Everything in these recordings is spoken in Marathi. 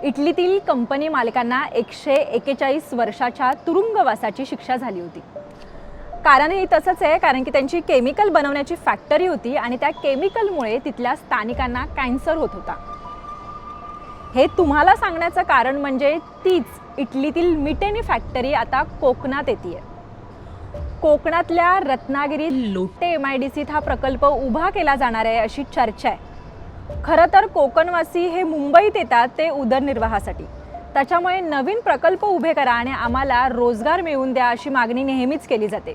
इटलीतील कंपनी मालकांना 141 वर्षाच्या तुरुंगवासाची शिक्षा झाली होती। कारणही तसंच आहे, कारण की त्यांची केमिकल बनवण्याची फॅक्टरी होती आणि त्या केमिकलमुळे तिथल्या स्थानिकांना कॅन्सर होत होता। हे तुम्हाला सांगण्याचं कारण म्हणजे तीच इटलीतील मिटेनी फॅक्टरी आता कोकणात येते। कोकणातल्या रत्नागिरीत लोटे MIDCत हा प्रकल्प उभा केला जाणार आहे अशी चर्चा आहे। खरं तर कोकणवासी हे मुंबईत येतात ते उदरनिर्वाहासाठी, त्याच्यामुळे नवीन प्रकल्प उभे करा आणि आम्हाला रोजगार मिळवून द्या अशी मागणी नेहमीच केली जाते।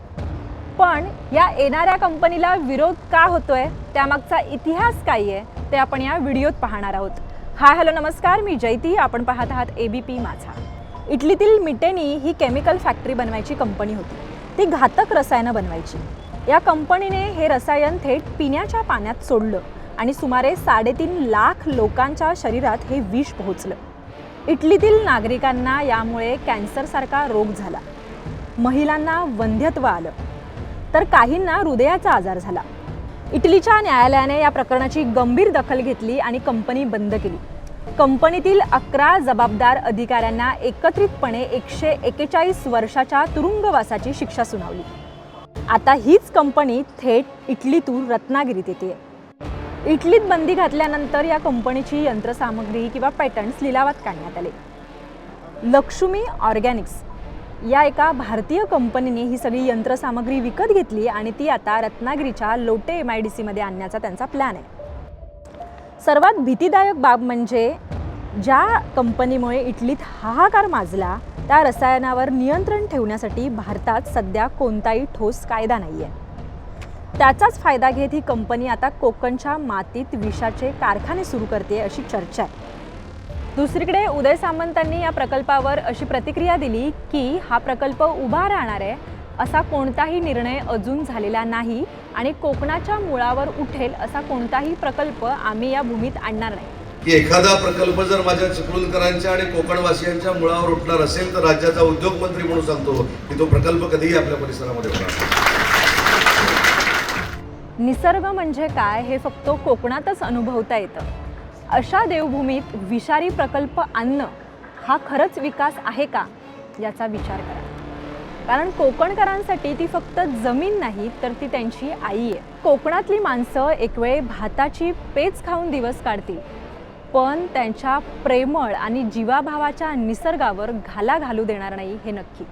पण या येणाऱ्या कंपनीला विरोध का होतोय, त्यामागचा इतिहास काय आहे ते आपण या व्हिडिओत पाहणार आहोत। हाय हॅलो नमस्कार, मी जयती, आपण पाहत आहात ABP माझा। इटलीतील मिटेनी ही केमिकल फॅक्टरी बनवायची कंपनी होती। ती घातक रसायनं बनवायची। या कंपनीने हे रसायन थेट पिण्याच्या पाण्यात सोडलं आणि सुमारे 3.5 लाख लोकांच्या शरीरात हे विष पोहोचलं। इटलीतील नागरिकांना यामुळे कॅन्सरसारखा रोग झाला, महिलांना वंध्यत्व आलं, तर काहींना हृदयाचा आजार झाला। इटलीच्या न्यायालयाने या प्रकरणाची गंभीर दखल घेतली आणि कंपनी बंद केली। कंपनीतील 11 जबाबदार अधिकाऱ्यांना एकत्रितपणे 141 वर्षाच्या तुरुंगवासाची शिक्षा सुनावली। आता हीच कंपनी थेट इटलीतून रत्नागिरीत येते। इटलीत बंदी घातल्यानंतर या कंपनीची यंत्रसामग्री किंवा पॅटर्न्स लिलावात काढण्यात आले। लक्ष्मी ऑर्गॅनिक्स या एका भारतीय कंपनीने ही सगळी यंत्रसामग्री विकत घेतली आणि ती आता रत्नागिरीच्या लोटे MIDCमध्ये आणण्याचा त्यांचा प्लॅन आहे। सर्वात भीतीदायक बाब म्हणजे ज्या कंपनीमुळे इटलीत हाहाकार माजला, त्या रसायनावर नियंत्रण ठेवण्यासाठी भारतात सध्या कोणताही ठोस कायदा नाहीये। त्याचाच फायदा घेत ही कंपनी आता कोकणच्या मातीत विषाचे कारखाने सुरू करते अशी चर्चा आहे। दुसरीकडे उदय सामंतांनी या प्रकल्पावर अशी प्रतिक्रिया दिली की हा प्रकल्प उभा राहणार आहे, असा कोणताही निर्णय अजून झालेला नाही आणि कोकणाच्या मुळावर उठेल असा कोणताही प्रकल्प आम्ही या भूमीत आणणार नाही। की एखादा प्रकल्प जर माझ्या चिपळूणकरांच्या आणि कोकणवासियांच्या मुळावर उठणार असेल तर राज्याचा उद्योग मंत्री म्हणून सांगतो की तो प्रकल्प कधीही आपल्या परिसरामध्ये होणार नाही। निसर्ग म्हणजे काय हे फक्त कोकणातच अनुभवता येतं। अशा देवभूमीत विषारी प्रकल्प आणणं हा खरंच विकास आहे का, याचा विचार करा। कारण कोकणकरांसाठी ती फक्त जमीन नाही, तर ती त्यांची आई आहे। कोकणातली माणसं एक वेळ भाताची पेच खाऊन दिवस काढतील, पण त्यांच्या प्रेमळ आणि जीवाभावाच्या निसर्गावर घाला घालू देणार नाही हे नक्की।